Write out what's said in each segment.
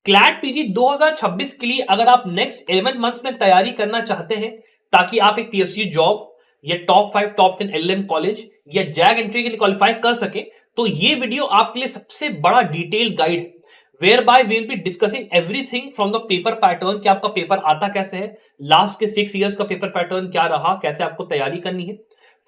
CLAT PG 2026 के लिए अगर आप नेक्स्ट 11 मंथ्स में तैयारी करना चाहते हैं ताकि आप एक पीएसयू जॉब या टॉप 5 टॉप 10 एलएम कॉलेज या जैग एंट्री के लिए क्वालिफाई कर सके, तो ये वीडियो आपके लिए सबसे बड़ा डिटेल गाइड है, whereby we will be discussing everything from the paper pattern कि आपका पेपर आता कैसे है, लास्ट के 6 इयर्स का पेपर पैटर्न क्या रहा, कैसे आपको तैयारी करनी है,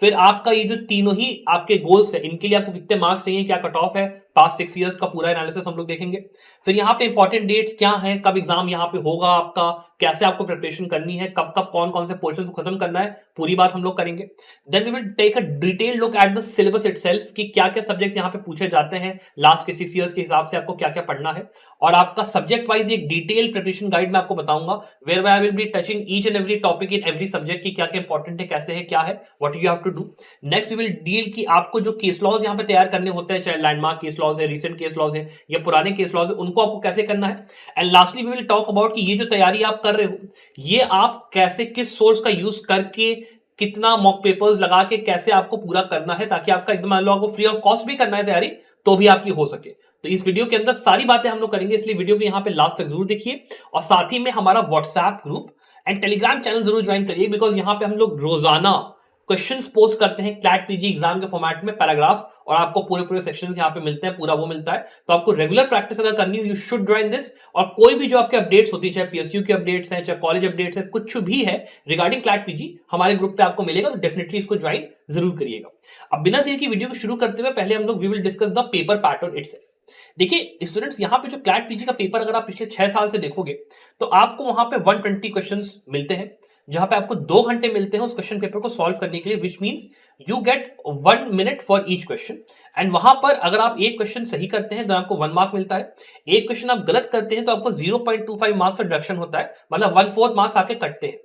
फिर आपका ये जो तीनों ही आपके गोल्स है इनके लिए आपको कितने मार्क्स चाहिए, क्या कट ऑफ है, पास्ट 6 इयर्स का पूरा एनालिसिस हम लोग देखेंगे। फिर यहाँ पे इंपॉर्टेंट डेट्स क्या है, कब एग्जाम यहाँ पे होगा आपका, कैसे आपको प्रिपरेशन करनी है, कब कब कौन कौन से पोर्शन को खत्म करना है, पूरी बात हम लोग करेंगे। Then we will take a detail look at the syllabus itself कि क्या क्या सब्जेक्ट्स यहाँ पे पूछे जाते हैं, लास्ट के 6 इयर्स के हिसाब से आपको क्या क्या पढ़ना है, और आपका सब्जेक्ट वाइज एक डिटेल प्रिपरेशन गाइड मैं आपको बताऊंगा, whereby I will be touching each and every topic in every subject की क्या क्या इंपॉर्टेंट है, कैसे है, क्या है, what you have to do. Next we will deal कि आपको जो केस लॉज यहाँ पे तैयार करने होते हैं, चाहे लैंडमार्क केस लॉज है, रिसेंट केस लॉज है या पुराने केस लॉज है, उनको आपको कैसे करना है। And lastly we will talk about कि ये जो तैयारी आप कर रहे हो ये आप कैसे किस सोर्स का यूज करके कितना मॉक पेपर्स लगा के कैसे आपको पूरा करना है, ताकि आपका एकदम मान लो आपको फ्री ऑफ कॉस्ट भी करना है तैयारी तो भी आपकी हो सके। तो इस वीडियो के अंदर सारी बातें हम लोग करेंगे, इसलिए वीडियो को यहाँ पे लास्ट तक जरूर देखिए, और साथ ही में हमारा WhatsApp group and Telegram channel जरूर ज्वाइन करिए, बिकॉज यहाँ पे हम लोग रोजाना क्वेश्चंस पोस्ट करते हैं क्लैट पीजी एग्जाम के फॉर्मेट में, पैराग्राफ, और आपको पूरे पूरे सेक्शंस यहाँ पे मिलते हैं, पूरा वो मिलता है। तो आपको रेगुलर प्रैक्टिस अगर करनी हो, यू शुड ज्वाइन दिस। और कोई भी जो आपके अपडेट्स होती है, चाहे पीएसयू के अपडेट्स हैं, चाहे कॉलेज अपडेट्स हैं, कुछ भी है रिगार्डिंग क्लैट पीजी, हमारे ग्रुप पे आपको मिलेगा, तो डेफिनेटली इसको ज्वाइन जरूर करिएगा। अब बिना देर की वीडियो को शुरू करते हुए पहले हम लोग we will discuss the paper pattern itself. देखिए स्टूडेंट्स, यहाँ पे जो क्लैट पीजी का पेपर अगर आप पिछले 6 साल से देखोगे तो आपको वहां पे 120 क्वेश्चंस मिलते हैं, जहां पे आपको 2 घंटे मिलते हैं उस क्वेश्चन पेपर को सॉल्व करने के लिए, which means you get 1 minute for each question. And वहां पर अगर आप एक क्वेश्चन सही करते हैं तो आपको 1 मार्क मिलता है, एक क्वेश्चन आप गलत करते हैं तो आपको 0.25 मार्क्स का डिडक्शन होता है, मतलब 1/4 मार्क्स आपके कटते हैं।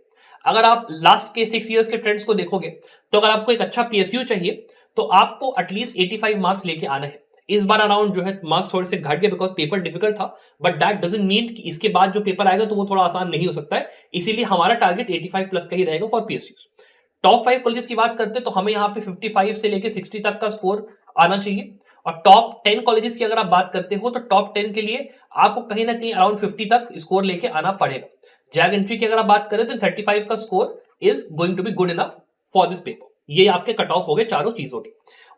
अगर आप लास्ट के 6 इयर्स के ट्रेंड्स को देखोगे तो अगर आपको एक अच्छा पीएसयू चाहिए तो आपको एटलीस्ट 85 मार्क्स लेके आना है। इस बार अराउंड जो है मार्क्स थोड़े से घट गए बिकॉज पेपर डिफिकल्ट था, बट दैट डजंट मीन कि इसके बाद जो पेपर आएगा तो वो थोड़ा आसान नहीं हो सकता है, इसीलिए हमारा टारगेट 85 प्लस का ही रहेगा फॉर पीएसयू। टॉप 5 कॉलेजेस की बात करते हैं तो हमें यहाँ पे 55 से लेके 60 तक का स्कोर आना चाहिए, और टॉप 10 कॉलेजेस की अगर आप बात करते हो तो टॉप 10 के लिए आपको कहीं ना कहीं अराउंड 50 तक स्कोर लेके आना पड़ेगा। जैग एंट्री की अगर आप बात करें तो 35 का score is going to be good enough for this paper. ये आपके कट ऑफ हो गए चारों चीजों के।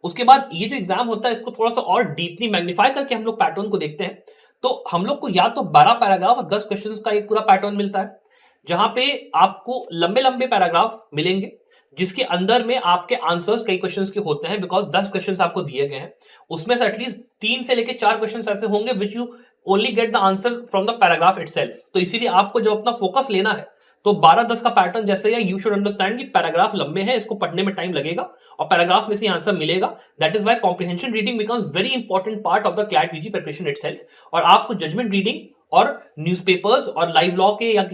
उसके बाद ये जो एग्जाम होता है इसको थोड़ा सा और डीपली मैग्नीफाई करके हम लोग पैटर्न को देखते हैं, तो हम लोग को या तो 12 पैराग्राफ और 10 क्वेश्चंस का एक पूरा पैटर्न मिलता है, जहां पे आपको लंबे लंबे पैराग्राफ मिलेंगे जिसके अंदर में आपके आंसर्स कई क्वेश्चंस के होते हैं, बिकॉज 10 क्वेश्चंस आपको दिए गए हैं, उसमें से एटलीस्ट 3 से लेके 4 क्वेश्चंस ऐसे होंगे which you only get the answer from the paragraph itself. तो इसीलिए आपको जब अपना फोकस लेना है तो 12-10 का पैटर्न जैसे है, यू शुड अंडरस्टैंड कि पैराग्राफ लंबे हैं, इसको पढ़ने में टाइम लगेगा और पैराग्राफ में से आंसर मिलेगा। That is why comprehension reading becomes very important part of the CLAT PG preparation itself. और आपको जजमेंट रीडिंग और न्यूज़पेपर्स और लाइव लॉ के या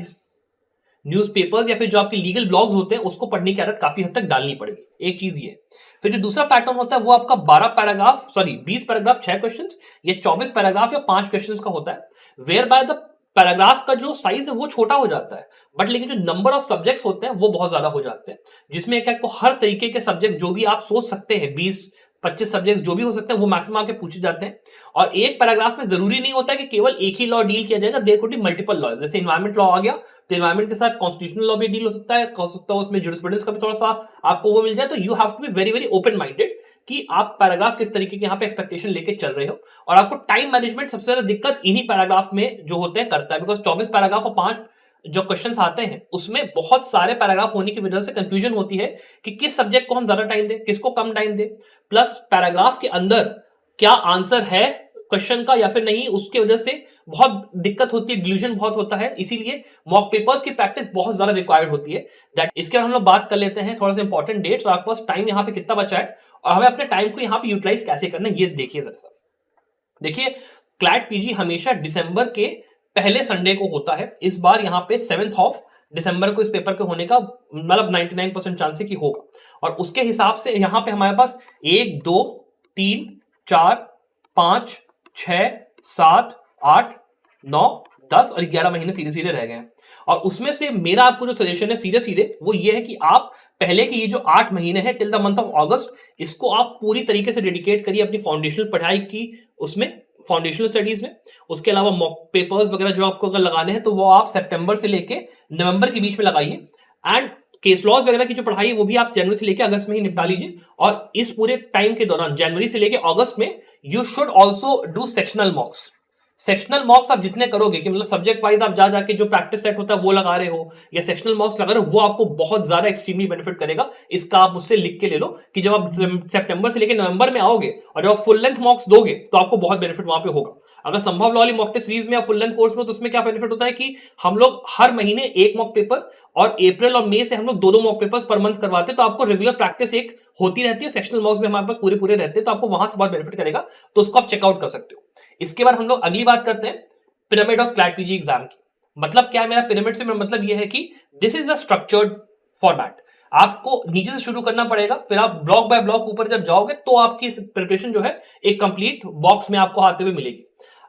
न्यूज़पेपर्स या फिर जो आपके लीगल ब्लॉग्स होते हैं उसको पढ़ने की आदत काफी हद तक डालनी पड़ेगी, एक चीज ये। फिर जो दूसरा पैटर्न होता है वो आपका 20 पैराग्राफ 6 क्वेश्चंस या 24 पैराग्राफ या 5 क्वेश्चंस का होता है, वेयर बाय द पैराग्राफ का जो साइज है वो छोटा हो जाता है, बट लेकिन जो नंबर ऑफ सब्जेक्ट्स होते हैं वो बहुत ज्यादा हो जाते हैं, जिसमें एक आपको हर तरीके के सब्जेक्ट जो भी आप सोच सकते हैं 20-25 सब्जेक्ट जो भी हो सकते हैं वो मैक्सिमम आपके पूछे जाते हैं। और एक पैराग्राफ में जरूरी नहीं होता है कि केवल एक ही लॉ डील किया जाएगा, there could be multiple law. जैसे एनवायरमेंट लॉ आ गया तो एनवायरमेंट के साथ कॉन्स्टिट्यूशनल लॉ भी डील हो सकता है, उसमें जुरिस्प्रूडेंस का भी थोड़ा सा आपको वो मिल जाए। तो you have to be very very open minded कि आप पैराग्राफ किस तरीके के यहाँ पे एक्सपेक्टेशन लेके चल रहे हो, और आपको टाइम मैनेजमेंट सबसे ज्यादा दिक्कत इन्हीं पैराग्राफ में जो होते हैं करता है, बिकॉज 24 पैराग्राफ और 5 जो क्वेश्चंस आते हैं उसमें बहुत सारे पैराग्राफ होने की वजह से कंफ्यूजन होती है कि किस सब्जेक्ट को हम ज्यादा टाइम दें, किसको कम टाइम दें, प्लस पैराग्राफ के अंदर क्या आंसर है क्वेश्चन का या फिर नहीं, उसकी वजह से बहुत दिक्कत होती है, डिल्यूजन बहुत होता है। इसीलिए मॉक पेपर्स की प्रैक्टिस बहुत ज्यादा रिक्वायर्ड होती है। दैट इसके बाद हम लोग बात कर लेते हैं थोड़ा सा इंपॉर्टेंट डेट्स और आपके पास टाइम यहाँ पे कितना बचा है और हमें अपने टाइम को यहाँ पे यूटिलाइज कैसे करना है, ये देखिए जरा। देखिए क्लैट पीजी हमेशा दिसंबर के पहले संडे को होता है, इस बार यहाँ पे 7 दिसंबर को इस पेपर के होने का मतलब 99% चांस है कि होगा, और उसके हिसाब से यहाँ पे हमारे पास 1 2 3 4 5 6 7 8 9 10 और 11 महीने सीधे सीधे रह गए हैं। और उसमें से मेरा आपको जो सजेशन है सीधे सीधे वो ये है कि आप पहले के ये जो 8 महीने हैं टिल द मंथ ऑफ अगस्त, इसको आप पूरी तरीके से डेडिकेट करिए अपनी फाउंडेशनल पढ़ाई की उसमें फाउंडेशनल स्टडीज में। उसके अलावा मॉक पेपर्स वगैरह जो आपको अगर लगाने हैं तो वो आप सितंबर से लेके नवंबर के बीच में लगाइए। एंड केस लॉज वगैरह की जो पढ़ाई है वो भी आप जनवरी से लेके अगस्त में ही निपटा लीजिए। और इस पूरे टाइम के दौरान जनवरी से लेके अगस्त में you should also do sectional मॉक्स। Sectional मॉक्स आप जितने करोगे कि मतलब सब्जेक्ट वाइज आप जा जाके जो प्रैक्टिस सेट होता है वो लगा रहे हो या सेक्शनल मॉक्स लगा रहे हो, वो आपको बहुत ज्यादा एक्सट्रीमली बेनिफिट करेगा। इसका आप मुझसे लिख के ले लो कि जब आप सितंबर से लेकर नवंबर में आओगे और जब आप फुल लेंथ मॉक्स दोगे तो आपको बहुत बेनिफिट वहां पे होगा। अगर संभव लॉ वाली मॉक टेस्ट सीरीज में या फुल लेंथ कोर्स में, तो उसमें क्या बेनिफिट होता है कि हम लोग हर महीने एक मॉक पेपर और अप्रैल और मई से हम लोग दो मॉक पेपर्स पर मंथ करवाते हैं, तो आपको रेगुलर प्रैक्टिस एक होती रहती है। सेक्शनल मॉक्स में हमारे पास पूरे रहते हैं, तो आपको वहां से बहुत बेनिफिट करेगा, तो उसको आप चेकआउट कर सकते हो। इसके बाद हम लोग अगली बात करते हैं pyramid of CLAT PG exam की। मतलब क्या है मेरा पिरामिड से, मेरा मतलब यह है कि this is a structured format. आपको नीचे से शुरू करना पड़ेगा, फिर आप ब्लॉक बाय ब्लॉक ऊपर जब जाओगे तो आपकी प्रिपरेशन जो है एक कंप्लीट बॉक्स में आपको आते हुए मिलेगी।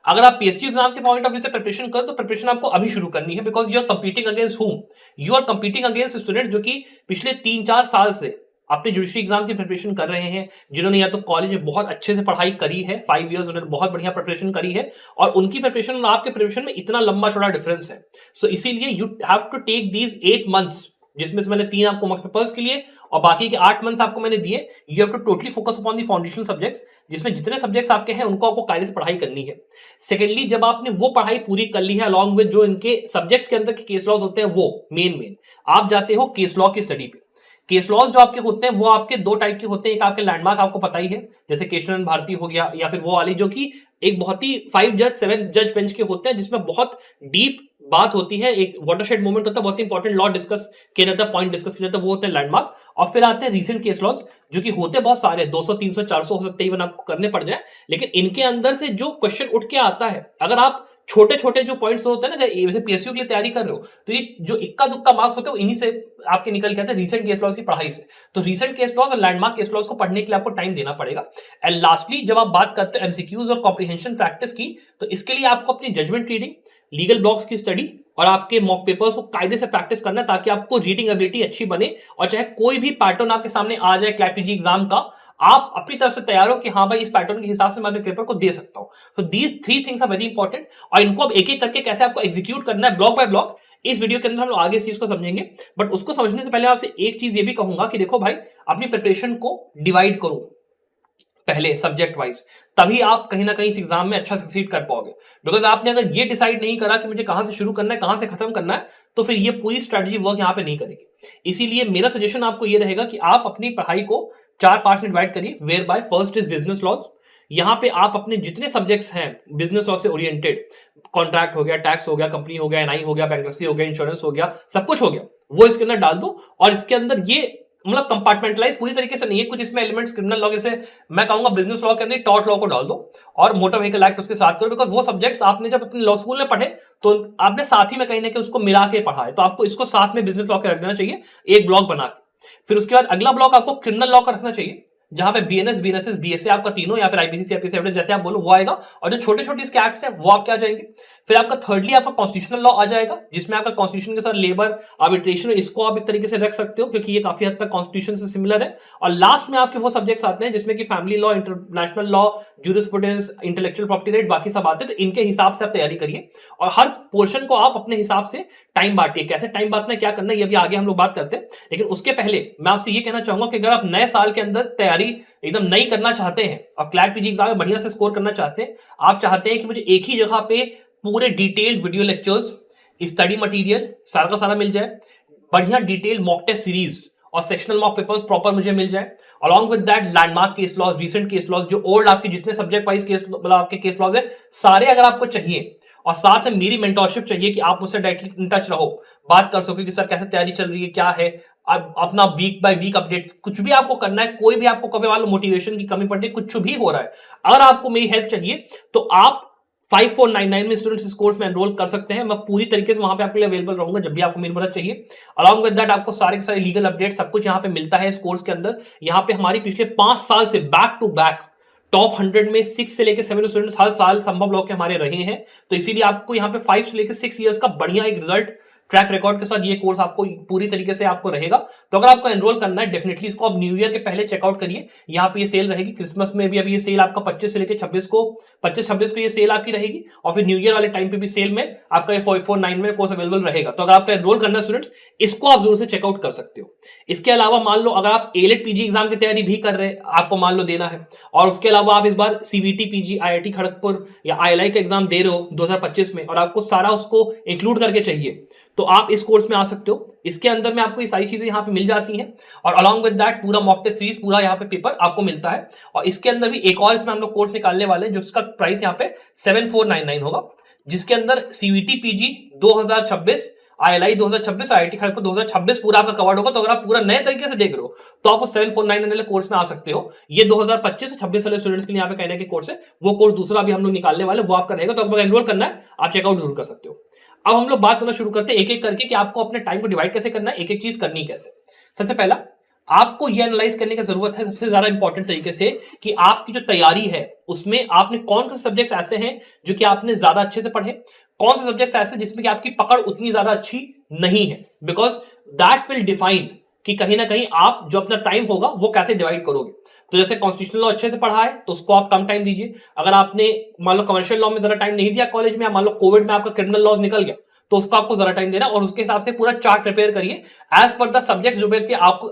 अगर आप पीएसयू एग्जाम्स के पॉइंट ऑफ व्यू से प्रिपरेशन करो तो प्रिपरेशन आपको अभी शुरू करनी है, because you are competing against whom? You are competing against student जो कि पिछले 3-4 साल से अपने जुडिशरी एग्जाम की प्रिपरेशन कर रहे हैं, जिन्होंने या तो कॉलेज में बहुत अच्छे से पढ़ाई करी है, 5 इयर्स उन्होंने बहुत बढ़िया प्रिपरेशन करी है, और उनकी प्रिपरेशन और आपके प्रिपरेशन में इतना लंबा चौड़ा डिफरेंस है। सो इसीलिए you have to take these 8 months, जिसमें से मैंने 3 आपको मॉक पेपर्स के लिए और बाकी के 8 मंथ्स आपको मैंने दिए। You have to totally focus upon the foundational subjects, जिसमें जितने सब्जेक्ट्स आपके हैं उनको आपको कायदे से पढ़ाई करनी है। सेकेंडली, जब आपने वो पढ़ाई पूरी कर ली है अलॉन्ग विद जो इनके सब्जेक्ट्स के अंदर के केस लॉज होते हैं, वो मेन आप जाते हो केस लॉ की स्टडी पे। केस लॉज जो आपके होते हैं वो आपके 2 टाइप के होते हैं। एक आपके लैंडमार्क, आपको पता ही है, जैसे केशवन भारती हो गया, या फिर वो वाली जो कि एक बहुत ही 5 जज 7 जज बेंच के होते हैं, जिसमें बहुत डीप बात होती है, एक वाटरशेड मोमेंट होता है, बहुत इंपॉर्टेंट लॉ डिस्कस किया जाता है, पॉइंट डिस्कस किया जाता है, वो होते हैं लैंडमार्क। और फिर आते हैं रीसेंट केस लॉज, जो कि होते बहुत सारे 200 300 400 हो सकते हैं आपको करने पड़ जाए, लेकिन इनके अंदर से जो क्वेश्चन उठ के आता है, अगर आप छोटे छोटे जो पॉइंट्स होते हैं ना, जैसे पीएसयू के लिए तैयारी कर रहे हो, तो ये जो इक्का दुक्का मार्क्स होते हैं इन्हीं से आपके निकल के आते हैं रीसेंट केस लॉज की पढ़ाई से। तो रीसेंट केस लॉज और लैंडमार्क केस लॉज को पढ़ने के लिए आपको टाइम देना पड़ेगा। एंड लास्टली, जब आप बात करते हो एमसीक्यूज और कॉम्प्रिहेंशन प्रैक्टिस की, तो इसके लिए आपको अपनी जजमेंट रीडिंग, लीगल ब्लॉक्स की स्टडी और आपके मॉक पेपर्स को कायदे से प्रैक्टिस करना है, ताकि आपको रीडिंग एबिलिटी अच्छी बने, और चाहे कोई भी पैटर्न आपके सामने आ जाए क्लैट पीजी एग्जाम का, आप अपनी तरफ से तैयार हो कि हाँ भाई इस पैटर्न के हिसाब से मैं अपने पेपर को दे सकता हूं। तो these 3 things are very important, और इनको अब एक एक करके कैसे आपको एग्जीक्यूट करना है ब्लॉक बाय ब्लॉक, इस वीडियो के अंदर हम लोग आगे इस चीज को समझेंगे। बट उसको समझने से पहले आपसे एक चीज ये भी कहूंगा कि देखो भाई, अपनी प्रिपरेशन को डिवाइड करो पहले सब्जेक्ट वाइज, तभी आप कहीं ना कहीं इस एग्जाम में अच्छा सक्सीड कर पाओगे। बिकॉज आपने अगर ये डिसाइड नहीं करा कि मुझे कहां से शुरू करना है, कहां से खत्म करना है, तो फिर ये पूरी स्ट्रेटजी वर्क यहां पे नहीं करेगी। इसीलिए मेरा सजेशन आपको ये रहेगा कि आप अपनी पढ़ाई को 4 पार्ट्स में डिवाइड करिए, whereby first is business laws. यहां पे आप अपने जितने सब्जेक्ट्स हैं बिजनेस लॉ से ओरिएंटेड, कॉन्ट्रैक्ट हो गया, टैक्स हो गया, कंपनी हो गया, एनआई हो गया, बैंक्रप्सी हो गया, इंश्योरेंस हो गया, सब कुछ हो गया, वो इसके अंदर डाल दो। और इसके अंदर ये मतलब कंपार्टमेंटलाइज पूरी तरीके से नहीं है, कुछ इसमें एलिमेंट्स क्रिमिनल लॉ, जैसे मैं कहूंगा बिजनेस लॉ के अंदर टॉर्ट लॉ को डाल दो और मोटर व्हीकल एक्ट उसके साथ करो, बिकॉज वो सब्जेक्ट्स आपने जब अपने लॉ स्कूल में पढ़े तो आपने साथ ही में कहीं ना कहीं उसको मिला के पढ़ा है, तो आपको इसको साथ में बिजनेस लॉ के रख देना चाहिए एक ब्लॉक बना के। फिर उसके बाद अगला ब्लॉक आपको क्रिमिनल लॉ का रखना चाहिए, जहां पे बीएनएस, बीएनएसएस, बीएसए आपका तीनों, या फिर आईपीसी, सीआरपीसी एविडेंस जैसे आप बोलो वो आएगा, और जो छोटे छोटे इसके एक्ट्स हैं वो आपके आ जाएंगे। फिर आपका थर्डली आपका कॉन्स्टिट्यूशनल लॉ आ जाएगा, जिसमें आपका कॉन्स्टिट्यूशन के साथ लेबर आर्बिट्रेशन, इसको आप एक तरीके से रख सकते हो क्योंकि ये काफी हद तक कॉन्स्टिट्यूशन से सिमिलर है। और लास्ट में आपके वो सब्जेक्ट्स आते हैं जिसमें कि family law, international law, jurisprudence, intellectual property right, बाकी सब आते हैं। तो इनके हिसाब से आप तैयारी करिए और हर पोर्शन को आप अपने हिसाब से टाइम बांटिए। कैसे टाइम बांटना है, क्या करना है, ये भी आगे हम लोग बात करते हैं। लेकिन उसके पहले मैं आपसे ये कहना चाहूंगा कि अगर आप नए साल के अंदर तैयारी एकदम नई करना चाहते हैं और क्लैट पीजी एग्जाम में बढ़िया से स्कोर करना चाहते हैं, आप चाहते हैं कि मुझे एक ही जगह पे पूरे detailed video lectures, study material सारा का सारा मिल जाए, बढ़िया डिटेल मॉक टेस्ट सीरीज और सेक्शनल मॉक पेपर्स प्रॉपर मुझे मिल जाए, along with that landmark case laws, recent case laws, जो ओल्ड आपके जितने सब्जेक्ट वाइज केस मतलब आपके केस लॉज है सारे अगर आपको चाहिए, और साथ में मेरी मेंटरशिप चाहिए कि आप मुझसे डायरेक्टली इन टच रहो, बात कर सको कि सर कैसे तैयारी चल रही है, क्या है, अपना वीक बाय वीक अपडेट, कुछ भी आपको करना है, कोई भी आपको कभी मान लो मोटिवेशन की कमी पड़ रही है, कुछ भी हो रहा है, अगर आपको मेरी हेल्प चाहिए तो आप 5499 में स्टूडेंट्स इस कोर्स में एनरोल कर सकते हैं। मैं पूरी तरीके से वहां पे आपके लिए अवेलेबल रहूंगा जब भी आपको मेरी मदद चाहिए। अलॉन्ग विद दैट आपको सारे के सारे लीगल अपडेट सब कुछ यहाँ पे मिलता है इस कोर्स के अंदर। यहाँ पे हमारी पिछले 5 साल से बैक टू बैक टॉप 100 में 6 से लेकर 7 स्टूडेंट्स हर साल संभव लॉ के हमारे रहे हैं, तो इसीलिए आपको यहाँ पे 5 से लेकर 6 इयर्स का बढ़िया एक रिजल्ट ट्रैक रिकॉर्ड के साथ ये कोर्स आपको पूरी तरीके से आपको रहेगा। तो अगर आपको एनरोल करना है डेफिनेटली इसको आप न्यू ईयर के पहले चेकआउट करिए। यहाँ पे ये सेल रहेगी, क्रिसमस में भी अभी ये सेल आपका 25 से लेकर 26 को 25-26 को ये सेल आपकी रहेगी, और फिर न्यू ईयर वाले टाइम पे भी सेल में आपका ये 449 में कोर्स अवेलेबल रहेगा। तो अगर आपको एनरोल करना है स्टूडेंट्स, इसको आप जरूर से चेकआउट कर सकते हो। इसके अलावा मान लो अगर आप एलेट पीजी एग्जाम की तैयारी भी कर रहे हैं, आपको मान लो देना है, और उसके अलावा आप इस बार सीबीटी पीजी आईआईटी खड़गपुर या आईएलआई का एग्जाम दे रहे हो 2025 में, और आपको सारा उसको इंक्लूड करके चाहिए, तो आप इस कोर्स में आ सकते हो। इसके अंदर में आपको ये सारी चीजें यहाँ पे मिल जाती हैं, और अलॉन्ग विद दैट पूरा मॉक टेस्ट सीरीज, पूरा यहाँ पे पेपर आपको मिलता है। और इसके अंदर भी एक और इसमें हम लोग कोर्स निकालने वाले हैं जिसका प्राइस यहाँ पे 7499 होगा, जिसके अंदर CVT PG 2026, ILI 2026, IIT Kharagpur 2026 पूरा आपका कवर्ड होगा। तो अगर आप पूरा नए तरीके से देख रहे हो तो आप उस 749 वाले कोर्स में आ सकते हो। ये 2025 से 26 वाले स्टूडेंट्स के लिए यहाँ पे कहने के कोर्स है, वो कोर्स दूसरा भी हम लोग निकालने वाले, वो आपका रहेगा। तो अगर एनरोल करना है आप चेकआउट जरूर कर सकते हो। अब हम लोग बात करना शुरू करते हैं एक एक करके कि आपको अपने टाइम को डिवाइड कैसे करना है, एक एक चीज करनी कैसे। सबसे पहला आपको ये एनालाइज करने की जरूरत है सबसे ज्यादा इंपॉर्टेंट तरीके से कि आपकी जो तैयारी है उसमें आपने कौन से सब्जेक्ट्स ऐसे हैं जो कि आपने ज्यादा अच्छे से पढ़े, कौन से सब्जेक्ट्स ऐसे जिसमें कि आपकी पकड़ उतनी ज्यादा अच्छी नहीं है, बिकॉज दैट विल डिफाइन कि कहीं ना कहीं आप जो अपना टाइम होगा वो कैसे डिवाइड करोगे। तो जैसे कॉन्स्टिट्यूशनल लॉ अच्छे से पढ़ा है तो उसको आप कम टाइम दीजिए। अगर आपने मान लो कमर्शियल लॉ में ज्यादा टाइम नहीं दिया कॉलेज में, मान लो कोविड में आपका क्रिमिनल लॉज निकल गया, तो उसको आपको जरा टाइम देना, और उसके हिसाब से पूरा चार्ट प्रिपेयर करिए एज पर द सब्जेक्ट जो मैं आपको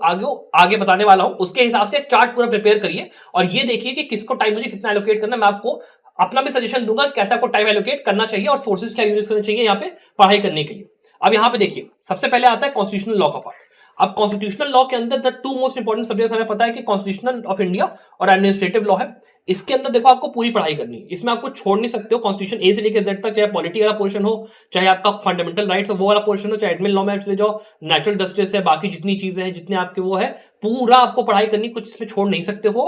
आगे बताने वाला हूं, उसके हिसाब से एक चार्ट पूरा प्रिपेयर करिए, और ये देखिए कि किसको टाइम मुझे कितना एलोकेट करना है। मैं आपको अपना भी सजेशन दूंगा कैसे आपको टाइम एलोकेट करना चाहिए और सोर्सेज क्या यूज करने चाहिए यहाँ पे पढ़ाई करने के लिए। अब यहाँ पे देखिए सबसे पहले आता है कॉन्स्टिट्यूशनल लॉ का पार्ट। अब कॉन्स्टिट्यूशनल लॉ के अंदर the two most important subjects हमें पता है कि कॉन्स्टिट्यूशनल ऑफ इंडिया और एडमिनिस्ट्रेटिव लॉ है। इसके अंदर देखो आपको पूरी पढ़ाई करनी है, इसमें आपको छोड़ नहीं सकते हो। कॉन्स्टिट्यूशन ए से लेकर जेड तक, चाहे पॉलिटी वाला पोर्शन हो, चाहे आपका फंडामेंटल राइट्स वो वाला पोर्शन हो, चाहे एडमिन लॉ में चले जाओ, नेचुरल जस्टिस है, बाकी जितनी चीजें हैं, जितने आपके वो है, पूरा आपको पढ़ाई करनी, कुछ इसमें छोड़ नहीं सकते हो।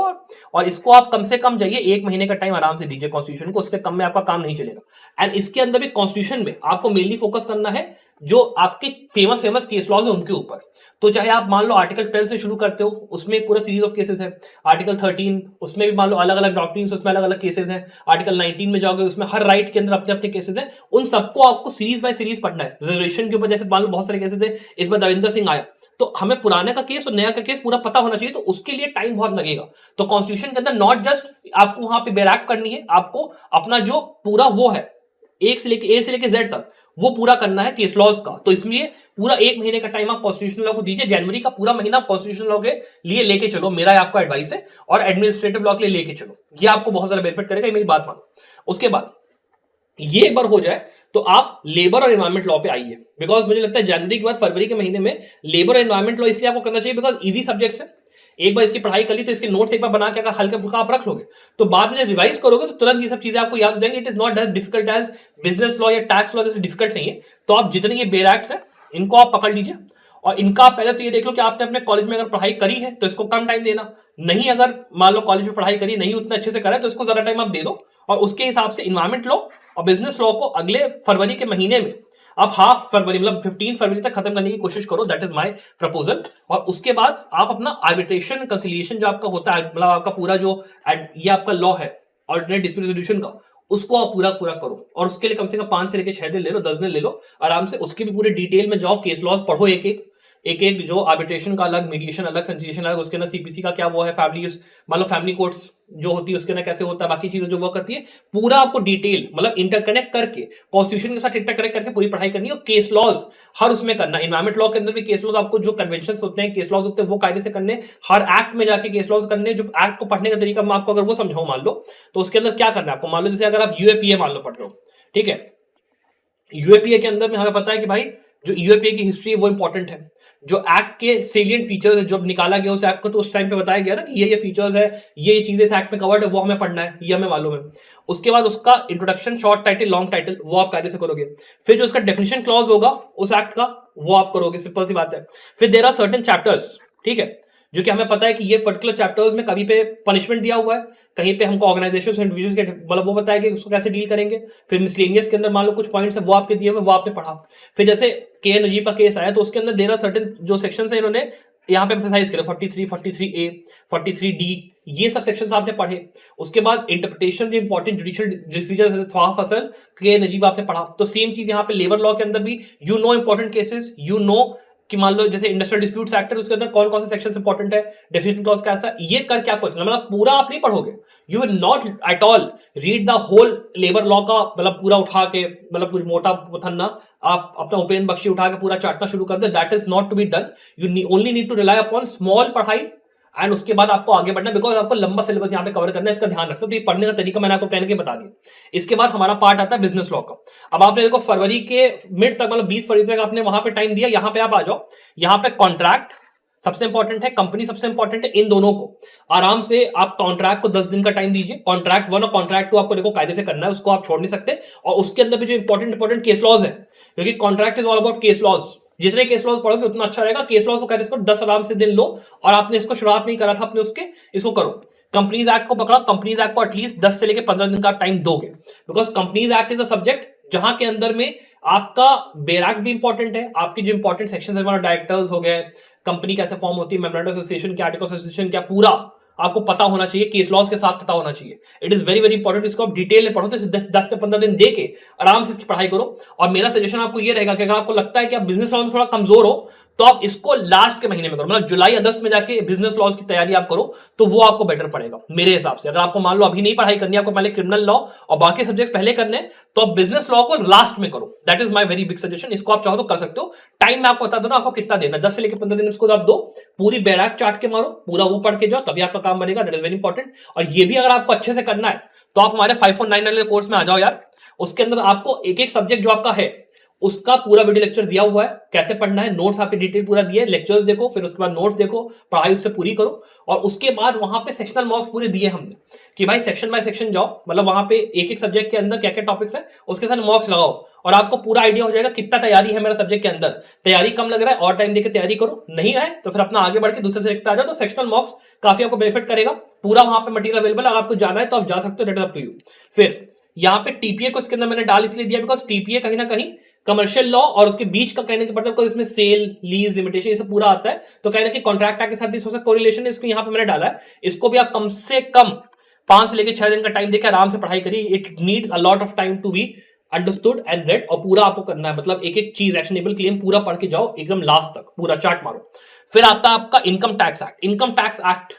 और इसको आप कम से कम जाइए 1 महीने का टाइम आराम से दीजिए कॉन्स्टिट्यूशन को, उससे कम में आपका काम नहीं चलेगा। एंड इसके अंदर भी कॉन्स्टिट्यूशन में आपको मेनली फोकस करना है जो आपके फेमस केस लॉज है उनके ऊपर। तो चाहे आप मान लो आर्टिकल 12 से शुरू करते हो, उसमें पूरा सीरीज ऑफ केसेस है। आर्टिकल 13 उसमें भी मान लो अलग अलग डॉक्ट्रिन्स, उसमें अलग अलग केसेस हैं। आर्टिकल 19 में जाओगे उसमें हर राइट के अंदर अपने अपने केसेस हैं। उन सबको आपको सीरीज बाय सीरीज पढ़ना है। रिजर्वेशन के ऊपर जैसे मान लो बहुत सारे केसेस है, इस बार दविंदर सिंह आया, तो हमें पुराने का केस और नया का केस पूरा पता होना चाहिए, तो उसके लिए टाइम बहुत लगेगा। तो कॉन्स्टिट्यूशन के अंदर नॉट जस्ट आपको वहां पे बैरैक करनी है, आपको अपना जो पूरा वो है ए से लेके जेड तक वो पूरा करना है केस लॉज का। तो इसलिए पूरा 1 महीने का टाइम आप कॉन्स्टिट्यूशनल लॉ को दीजिए। जनवरी का पूरा महीना कॉन्स्टिट्यूशनल लॉ के लिए लेके चलो, मेरा आपका एडवाइस है, और एडमिनिस्ट्रेटिव लॉ के लिए लेके चलो, ये आपको बहुत ज्यादा बेनिफिट करेगा, मेरी बात मानो। उसके बाद ये एक बार हो जाए तो आप लेबर और एनवायरमेंट लॉ पे आइए, बिकॉज मुझे लगता है जनवरी के बाद फरवरी के महीने में लेबर और एनवायरमेंट लॉ इसलिए आपको करना चाहिए बिकॉज इजी सब्जेक्ट्स है। एक बार इसकी पढ़ाई कर ली तो इसके नोट्स एक बार बना के अगर हल्का फुल्का आप रख लोगे तो बाद में रिवाइज करोगे तो तुरंत ये सब चीजें आपको याद हो जाएंगी। It is not as difficult as business law या टैक्स लॉ, जैसे डिफिकल्ट नहीं है। तो आप जितने ये बेर एक्ट्स है इनको आप पकड़ लीजिए, और इनका आप पहले तो ये देख लो कि आपने अपने कॉलेज में अगर पढ़ाई करी है तो इसको कम टाइम देना, नहीं अगर मान लो कॉलेज में पढ़ाई करी नहीं उतना अच्छे से करा है तो इसको ज्यादा टाइम आप दे दो, और उसके हिसाब से इन्वायरमेंट लॉ और बिजनेस लॉ को अगले फरवरी के महीने में आप हाफ फरवरी मतलब 15 फरवरी तक खत्म करने की कोशिश करो। That is my proposal. और उसके बाद आप अपना आर्बिट्रेशन कंसिलिएशन जो आपका होता है, मतलब आपका पूरा जो ये आपका लॉ है ऑल्टरनेट डिस्प्यूट रेजोल्यूशन का, उसको आप पूरा करो, और उसके लिए कम से कम 5 से लेकर 6 दिन ले लो, 10 दिन ले लो आराम से। उसकी भी पूरी डिटेल में जाओ, केस लॉज पढ़ो एक जो आर्बिट्रेशन का अलग, मीडिएशन अलग, कंसिलिएशन अलग, उसके अंदर सीपीसी का क्या वो है, फैमिली मान लो फैमिली कोर्ट्स जो होती है उसके अंदर कैसे होता है, बाकी चीजें जो वो करती है, पूरा आपको डिटेल मतलब इंटरकनेक्ट करके कॉन्स्टिट्यूशन के साथ इंटरकनेक्ट करके पूरी पढ़ाई करनी है। और केस लॉज हर उसमें करना, इन्वायरमेंट लॉ के अंदर भी केस लॉज आपको जो कन्वेंशन होते हैं, केस लॉज होते हैं, वो कायदे से करने, हर एक्ट में जाके केस लॉज करने। जो एक्ट को पढ़ने का तरीका मैं आपको अगर वो समझाऊं मान लो, तो उसके अंदर क्या करना है आपको, मान लो जैसे अगर आप यूएपीए मान लो पढ़ रहे हो, ठीक है, यूएपीए के अंदर में हमें पता है कि भाई जो यूएपीए की हिस्ट्री है वो इंपॉर्टेंट है। जो एक्ट के सेलिएंट फीचर्स है, जब निकाला गया उस एक्ट को तो उस टाइम पे बताया गया ना कि ये फीचर्स है, ये चीजें इस एक्ट में कवर्ड है, वो हमें पढ़ना है, ये हमें मालूम है। उसके बाद उसका introduction, short title, long title, वो आप कायदे से करोगे। फिर जो उसका डेफिनेशन क्लॉज होगा उस एक्ट का, वो आप करोगे, सिंपल सी बात है। फिर देयर आर सर्टेन चैप्टर्स, ठीक है, जो कि हमें पता है कि ये पर्टिकुलर चैप्टर्स में कहीं पे पनिशमेंट दिया हुआ है, कहीं पे हमको ऑर्गेनाइजेशन इंडिविजुअल्स के मतलब वो बताया कि उसको कैसे डील करेंगे। फिर मिसलेनियस के अंदर मान लो कुछ पॉइंट्स है वो आपके दिए हुए, वो आपने पढ़ा। फिर जैसे के नजीब का केस आया तो उसके अंदर देर आर सर्टेन जो सेक्शंस है, इन्होंने यहाँ पे एम्फेसाइज करें 43, 43A, 43D, ये सब सेक्शंस आपने पढ़े। उसके बाद इंटरप्रिटेशन जो इंपॉर्टेंट जुडिशियल डिसीजन, फसल के नजीब आपने पढ़ा। तो सेम चीज यहाँ पे लेबर लॉ के अंदर भी you know important cases, you know कि मान लो जैसे इंडस्ट्रियल डिस्प्यूट्स एक्ट है, उसके अंदर कौन कौन से सेक्शंस इंपॉर्टेंट है, डेफिनेशन क्लॉज कैसा, ये करके आपको मतलब पूरा आप नहीं पढ़ोगे, you will not at all read the whole labour law का मतलब पूरा उठा के मतलब पूरी मोटा पथन्ना आप अपना ओपिनियन बख्शी उठा के पूरा चाटना शुरू कर दे, that is not to be done. You only need to rely upon small पढ़ाई एंड उसके बाद आपको आगे बढ़ना, बिकॉज आपको लंबा सिलेबस यहाँ पे कवर करना है, इसका ध्यान रखना। तो ये पढ़ने का तरीका मैंने आपको कहने के बता दिया। इसके बाद हमारा पार्ट आता है बिजनेस लॉ का। अब आपने देखो फरवरी के मिड तक मतलब 20 फरवरी तक आपने वहां पे टाइम दिया, यहाँ पे आप आ जाओ। यहाँ पे कॉन्ट्रैक्ट सबसे इंपॉर्टेंट है, कंपनी सबसे इंपॉर्टेंट है, इन दोनों को आराम से आप कॉन्ट्रैक्ट को 10 दिन का टाइम दीजिए। कॉन्ट्रैक्ट 1 और कॉन्ट्रैक्ट 2 आपको देखो कायदे से करना है, उसको आप छोड़ नहीं सकते। और उसके अंदर भी जो इंपॉर्टेंट केस लॉज है, क्योंकि contract is all about case laws, जितने केस लॉज पढ़ोगे उतना अच्छा रहेगा। केस लॉज को कहते हैं 10 आराम से दिन लो, और आपने इसको शुरुआत नहीं करा था अपने उसके, इसको करो। कंपनीज एक्ट को पकड़ा, कंपनीज एक्ट को एटलीस्ट 10 से लेकर 15 दिन का टाइम दोगे, because companies act is a subject जहां के अंदर में आपका बेर एक्ट भी इंपॉर्टेंट है, आपकी जो इंपॉर्टेंट सेक्शन है हमारा डायरेक्टर्स हो गए, कंपनी कैसे फॉर्म होती है, मेमोरेंडम एसोसिएशन क्या, आर्टिकल एसोसिएशन क्या, पूरा आपको पता होना चाहिए, केस लॉज के साथ पता होना चाहिए। It is very very important. इसको आप डिटेल में पढ़ो, तो 10 से 15 दिन दे के आराम से इसकी पढ़ाई करो। और मेरा सजेशन आपको ये रहेगा कि अगर आपको लगता है कि आप बिजनेस लॉ में थोड़ा कमजोर हो, तो आप इसको लास्ट के महीने में करो, मतलब जुलाई अगस्त में जाके बिजनेस लॉज की तैयारी आप करो, तो वो आपको बेटर पड़ेगा मेरे हिसाब से। अगर आपको मान लो अभी नहीं पढ़ाई करनी है, आपको पहले क्रिमिनल लॉ और बाकी सब्जेक्ट पहले करने, तो आप बिजनेस लॉ को लास्ट में करो। That is my very big suggestion. इसको आप चाहो तो कर सकते हो। टाइम मैं आपको बता दो ना, आपको कितना देना, 10 से लेकर 15 दिन उसको आप दो, पूरी बैराक चाट के मारो, पूरा वो पढ़ के जाओ, तभी आपका काम बनेगा। That is very important. और ये भी अगर आपको अच्छे से करना है, तो आप हमारे 5499 कोर्स में आ जाओ यार। उसके अंदर आपको एक एक सब्जेक्ट जो आपका है उसका पूरा वीडियो लेक्चर दिया हुआ है, कैसे पढ़ना है, नोट्स आपकी डिटेल पूरा दिया है, लेक्चर्स देखो, फिर उसके बाद नोट्स देखो, पढ़ाई उससे पूरी करो। और उसके बाद वहां पे सेक्शनल मार्क्स पूरे दिए हमने कि भाई सेक्शन बाय सेक्शन जाओ, मतलब वहां पे एक एक सब्जेक्ट के अंदर क्या क्या टॉपिक्स है उसके साथ मार्क्स लगाओ, और आपको पूरा आइडिया हो जाएगा कितना तैयारी है मेरा सब्जेक्ट के अंदर। तैयारी कम लग रहा है और टाइम देकर तैयारी करो, नहीं है तो फिर अपना आगे बढ़ के दूसरे सब्जेक्ट पे आ जाओ, तो सेक्शनल मार्क्स काफी आपको बेनिफिट करेगा। पूरा वहां पे मटेरियल अवेलेबल है, अगर आपको जाना है तो आप जा सकते हो, that is up to you. फिर यहाँ पे टीपीए को इसके अंदर मैंने डाल इसलिए दिया बिकॉज टीपीए कहीं ना कहीं कमर्शियल लॉ और उसके बीच का कहने के मतलब इसमें सेल, लीज, लिमिटेशन ये सब पूरा आता है, तो कहने के कॉन्ट्रैक्ट एक्ट के साथ भी थोड़ा सा कोरिलेशन है, इसको यहाँ पे मैंने डाला है। इसको भी आप कम से कम 5 से लेकर 6 दिन का टाइम देकर आराम से पढ़ाई करिए। It needs a lot of time to be understood and read, और पूरा आपको करना है, मतलब एक एक चीज एक्शनेबल क्लेम पूरा पढ़ के जाओ एकदम लास्ट तक, पूरा चार्ट मारो। फिर आता है आपका income tax act. Income tax act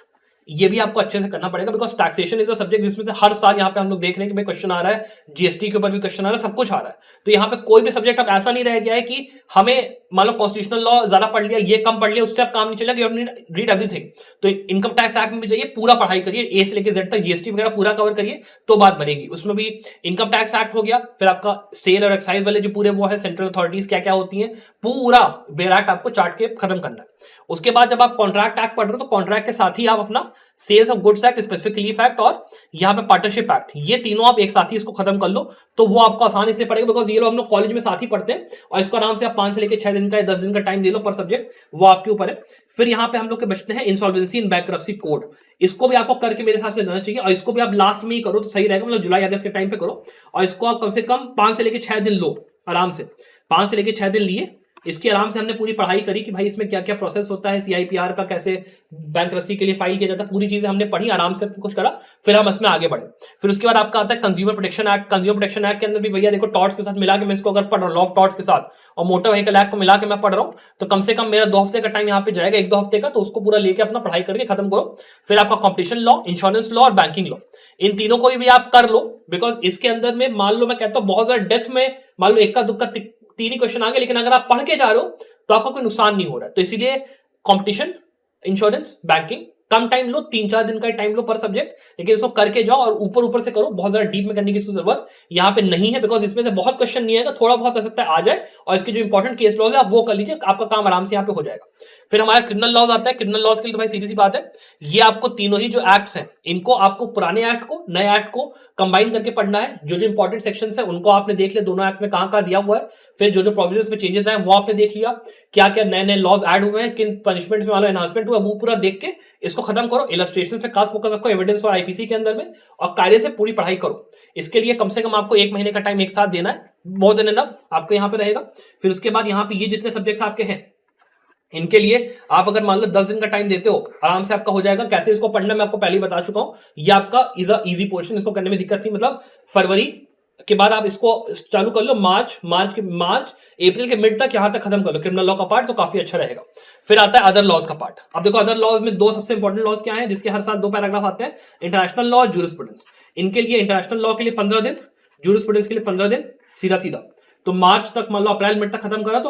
ये भी आपको अच्छे से करना पड़ेगा, because taxation is a subject जिसमें से हर साल यहाँ पे हम लोग देख रहे हैं कि भाई क्वेश्चन आ रहा है, जीएसटी के ऊपर भी क्वेश्चन आ रहा है, सब कुछ आ रहा है। तो यहाँ पे कोई भी सब्जेक्ट अब ऐसा नहीं रह गया है कि हमें मान लो कॉन्स्टिट्यूशनल लॉ ज्यादा पढ़ लिया, ये कम पढ़ लिया, उससे आप काम नहीं चलेगा, यू नीड रीड एवरीथिंग। तो इनकम टैक्स एक्ट में भी जाइए, पूरा पढ़ाई करिए, ए से लेकर जेड तक जीएसटी वगैरह पूरा कवर करिए, तो बात बनेगी। उसमें भी इनकम टैक्स एक्ट हो गया, फिर आपका सेल और एक्साइज वाले जो पूरे वो है, सेंट्रल अथॉरिटीज क्या क्या होती है, पूरा बेर एक्ट आपको चार्ट के खत्म करना है। उसके बाद जब आप कॉन्ट्रैक्ट एक्ट पढ़ रहे हो, तो कॉन्ट्रैक्ट के साथ ही आप अपना sales of goods act, specific relief act और यहाँ पे पार्टनरशिप एक्ट, ये तीनों आप एक साथ ही इसको खत्म कर लो, तो वो आपको आसान इसलिए पड़ेगा बिकॉज ये लोग हम लोग कॉलेज में साथ ही पढ़ते हैं, और इसको आराम से आप 5 से लेकर 6 दिन का या 10 दिन का टाइम दे लो पर सब्जेक्ट, वो आपके ऊपर है। फिर यहाँ पे हम लोग के बचते हैं इंसॉल्वेंसी एंड बैंक्रप्सी कोड, इसको भी आपको करके मेरे हिसाब से लेना चाहिए, और इसको भी आप लास्ट में ही करो तो सही रहेगा, मतलब जुलाई अगस्त के टाइम पे करो, और इसको आप कम से कम 5 से लेकर 6 दिन लो आराम से। 5 से लेकर 6 दिन लिए, इसकी आराम से हमने पूरी पढ़ाई करी कि भाई इसमें क्या क्या प्रोसेस होता है, सीआईपीआर का कैसे बैंक्रप्सी के लिए फाइल किया जाता है, पूरी चीजें हमने पढ़ी, आराम से कुछ करा, फिर हम इसमें आगे बढ़े। फिर उसके बाद आपका आता है consumer protection act. Consumer protection act के अंदर भी भैया देखो टॉर्ट्स के साथ मिला के मैं इसको अगर पढ़ रहा हूँ, लॉ ऑफ टॉर्ट्स के साथ और मोटर व्हीकल एक्ट को मिला के मैं पढ़ रहा हूँ, तो कम से कम मेरा 2 हफ्ते का टाइम यहाँ पे जाएगा, 1-2 हफ्ते का, तो उसको पूरा लेके अपना पढ़ाई करके खत्म करो। फिर आपका कॉम्पिटिशन लॉ, इंश्योरेंस लॉ और बैंकिंग लॉ, इन तीनों को भी आप कर लो, बिकॉज इसके अंदर में मान लो मैं कहता हूँ बहुत ज्यादा डेप्थ में, मान लो इक्का दुक्का 3 ही क्वेश्चन आ गए, लेकिन अगर आप पढ़ के जा रहे हो तो आपको कोई नुकसान नहीं हो रहा है। तो इसीलिए कंपटीशन, इंश्योरेंस, बैंकिंग कम टाइम लो, 3-4 दिन का टाइम लो पर सब्जेक्ट, लेकिन इसको करके जाओ और ऊपर ऊपर से करो, बहुत ज्यादा डीप में करने की जरूरत यहाँ पे नहीं है, बिकॉज इसमें से बहुत क्वेश्चन नहीं आएगा, थोड़ा बहुत हो सकता है आ जाए, और इसके जो इंपॉर्टेंट केस लॉज है आप वो कर लीजिए, आपका काम आराम से यहाँ पे हो जाएगा। फिर हमारा क्रिमिनल लॉज आता है। क्रिमिनल लॉज के लिए तो भाई सीधी सी बात है, ये आपको तीनों ही जो एक्ट्स हैं, इनको आपको पुराने एक्ट को नए एक्ट को कंबाइन करके पढ़ना है। जो जो इंपॉर्टेंट सेक्शंस है उनको आपने देख लिया, दोनों एक्ट्स में कहाँ कहाँ दिया हुआ है, फिर जो जो प्रोविजंस में चेंजेस आए वो आपने देख लिया, क्या क्या नए नए लॉज ऐड हुए हैं, किन पनिशमेंट्स में वाला एनहांसमेंट हुआ, वो पूरा देख के इसको खत्म करो। इलस्ट्रेशन पे खास फोकस रखो, एविडेंस और आईपीसी के अंदर में, और कायदे से पूरी पढ़ाई करो। इसके लिए कम से कम आपको 1 महीने का टाइम एक साथ देना है, मोर देन इनफ आपको यहाँ पे रहेगा। फिर उसके बाद यहाँ पे ये जितने सब्जेक्ट्स आपके हैं इनके लिए आप अगर मान लो 10 दिन का टाइम देते हो, आराम से आपका हो जाएगा। कैसे इसको पढ़ना मैं आपको पहले ही बता चुका हूं, ये आपका इजी पोर्शन, इसको करने में दिक्कत नहीं। मतलब फरवरी के बाद आप इसको चालू कर लो, मार्च अप्रैल के मिड तक यहां तक खत्म कर लो क्रिमिनल लॉ का पार्ट, तो काफी अच्छा रहेगा। फिर आता है अदर लॉज का पार्ट। अब देखो अदर लॉज में दो सबसे इंपॉर्टेंट लॉज क्या है, जिसके हर साल 2 पैराग्राफ आते हैं, इंटरनेशनल लॉ और जूरिस्प्रूडेंस। इनके लिए इंटरनेशनल लॉ के लिए 15 दिन, जूरिस्प्रूडेंस के लिए 15 दिन, सीधा सीधा। तो मार्च तक मान लो अप्रैल मिड तक खत्म करा, तो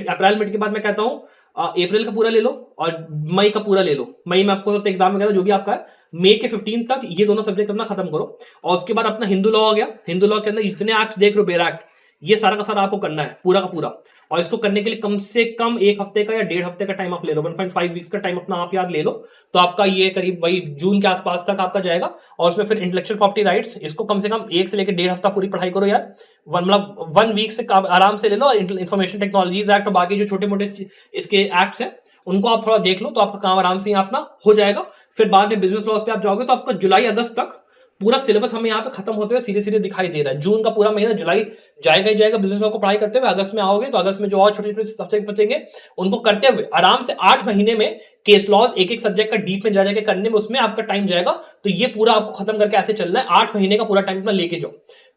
अप्रैल मिड के बाद मैं कहता हूं अप्रैल का पूरा ले लो और मई का पूरा ले लो। मई में आपको एग्जाम वगैरह जो भी आपका है, मई के 15 तक ये दोनों सब्जेक्ट अपना खत्म करो। और उसके बाद अपना हिंदू लॉ आ गया। हिंदू लॉ के अंदर जितने एक्ट देख रहे हो, बेरा एक्ट, ये सारा का सारा आपको करना है, पूरा का पूरा। और इसको करने के लिए कम से कम 1 हफ्ते का या 1.5 हफ्ते का टाइम आप ले लो, 1.5 वीक्स का टाइम अपना आप यार ले लो। तो आपका ये करीब वही जून के आसपास तक आपका जाएगा। और उसमें फिर इंटेलेक्चुअल प्रॉपर्टी राइट्स, इसको कम से कम 1 से लेकर 1.5 हफ्ता पूरी पढ़ाई करो यार। मतलब 1 वीक से आराम से ले लो। इंफॉर्मेशन टेक्नोलॉजीज एक्ट और बाकी जो छोटे मोटे इसके एक्ट्स हैं, उनको आप थोड़ा देख लो, तो आपका काम आराम से यहाँ अपना हो जाएगा। फिर बाद में बिजनेस लॉस पे आप जाओगे, तो आपका जुलाई अगस्त तक पूरा सिलेबस हमें यहाँ पे खत्म होते हुए सीधे सीधे दिखाई दे रहा है। जून का पूरा महीना, जुलाई जाएगा ही जाएगा बिजनेस लॉ को पढ़ाई करते हुए। अगस्त में आओगे तो अगस्त में जो और छोटे छोटे सब्जेक्ट बचेंगे, उनको करते हुए आराम से 8 महीने में केस लॉज एक एक सब्जेक्ट का डीप में जा जाके करने में उसमें आपका टाइम जाएगा। तो ये पूरा आपको खत्म करके ऐसे चलना है, 8 महीने का पूरा टाइम अपना लेके जाओ।